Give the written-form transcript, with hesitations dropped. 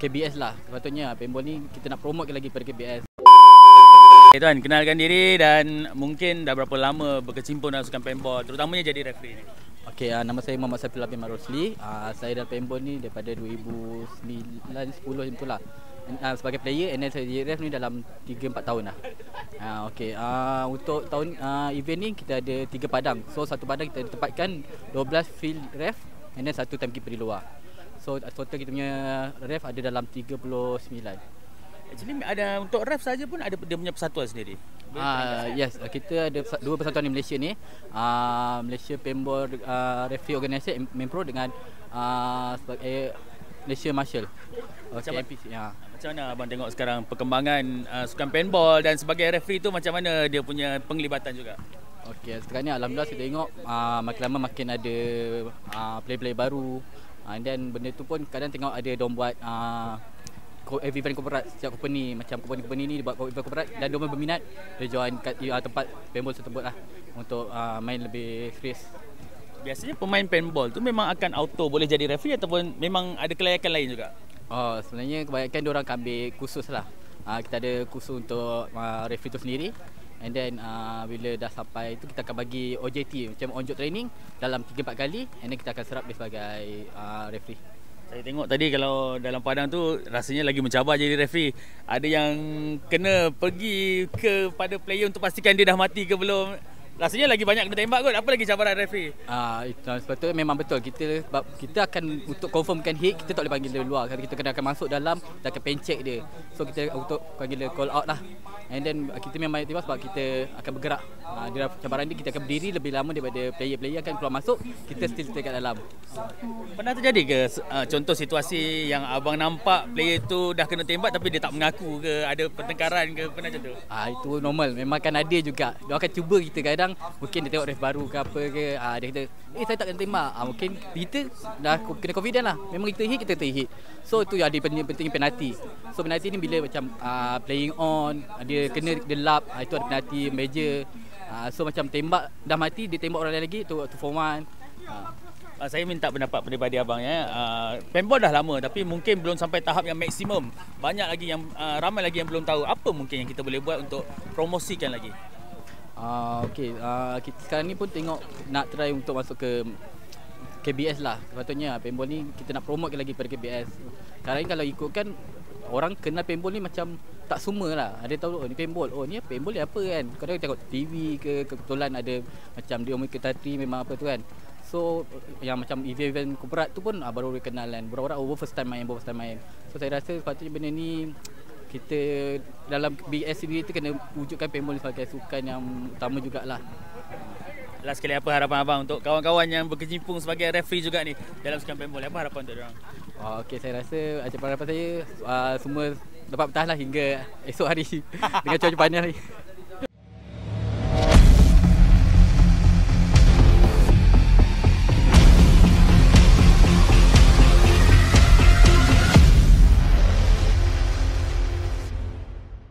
KBS lah. Sepatutnya paintball ni kita nak promote lagi pada KBS. Okay, Tuan, kenalkan diri dan mungkin dah berapa lama berkecimpung dalam sukan paintball, terutamanya jadi referee ni. Okey, nama saya Muhammad Safil bin Rosli. Saya dalam paintball ni daripada 2009-10 macam itulah. Sebagai player and then saya jadi ref ni dalam 3-4 tahun dah. Okey, untuk tahun event ni kita ada 3 padang. So satu padang kita tempatkan 12 field ref and then satu timekeeper di luar. So total kita punya ref ada dalam 39. Actually ada untuk ref saja pun ada dia punya persatuan sendiri. Yes, kita ada 2 persatuan di Malaysia ni. Malaysia Paintball Referee Organisation Mempro dengan sebagai Malaysia Marshall. Macam MPC. Macam mana abang tengok sekarang perkembangan sukan paintball dan sebagai referee tu macam mana dia punya penglibatan juga? Okey, sekarang ni alhamdulillah saya tengok makin lama makin ada player-player baru. And then benda tu pun kadang tengok ada diorang buat event corporate setiap company, macam company ni dia buat event corporate dan diorang berminat dia join kat tempat paintball tersebut lah untuk main lebih serius. Biasanya pemain paintball tu memang akan auto boleh jadi referee ataupun memang ada kelayakan lain juga? Sebenarnya kebanyakan diorang akan ambil kursus lah. Kita ada kursus untuk referee tu sendiri. And then bila dah sampai tu kita akan bagi OJT macam on job training dalam 3-4 kali and then kita akan serap dia sebagai referee. Saya tengok tadi kalau dalam padang tu rasanya lagi mencabar jadi referee. Ada yang kena pergi kepada player untuk pastikan dia dah mati ke belum. Rasanya lagi banyak kena tembak kot. Apa lagi cabaran referee? Sepatutnya memang betul. Kita akan untuk confirmkan hit, kita tak boleh panggil dia luar. Kita kena akan masuk dalam, kita akan pen check dia. So kita untuk panggil dia call out lah. And then kita memang tiba sebab kita akan bergerak. Dia cabaran dia kita akan berdiri lebih lama daripada player-player akan keluar masuk, kita still stay kat dalam. Pernah terjadi ke contoh situasi yang abang nampak player tu dah kena tembak tapi dia tak mengaku ke, ada pertengkaran ke, pernah macam tu? Itu normal, memang akan ada juga. Dia akan cuba kita kadang mungkin dia tengok ref baru ke apa ke, dia kata saya tak kena tembak. Mungkin kita dah kena confident lah, memang kita hit, kita hit. So tu ada pentingnya penalti. So penalti ni bila macam playing on, dia kena dia lap, itu ada penalti major. So macam tembak dah mati, dia tembak orang lain lagi, tu for one. Saya minta pendapat peribadi abang ya. Paintball dah lama tapi mungkin belum sampai tahap yang maksimum. Banyak lagi yang ramai lagi yang belum tahu. Apa mungkin yang kita boleh buat untuk promosikan lagi? Okey, kita sekarang ni pun tengok nak try untuk masuk ke KBS lah. Sepatutnya paintball ni kita nak promote lagi pada KBS. Sekarang ni kalau ikutkan orang kenal paintball ni macam tak semua lah. Ada tahu ni paintball. Ni paintball ni apa kan? Kadang tengok TV ke kebetulan ada macam dia umur ketati memang apa tu kan. So yang macam event-event corporate tu pun baru kenal kan. Orang-orang first time main. So saya rasa sepatutnya benda ni kita dalam BS sendiri tu kena wujudkan paintball sebagai sukan yang utama jugalah. Last sekali apa harapan abang untuk kawan-kawan yang berkecimpung sebagai referee juga ni dalam sukan paintball? Apa harapan untuk diorang? Okey, saya rasa harapan saya semua dapat bertahan lah hingga esok hari dengan cuaca panas ni.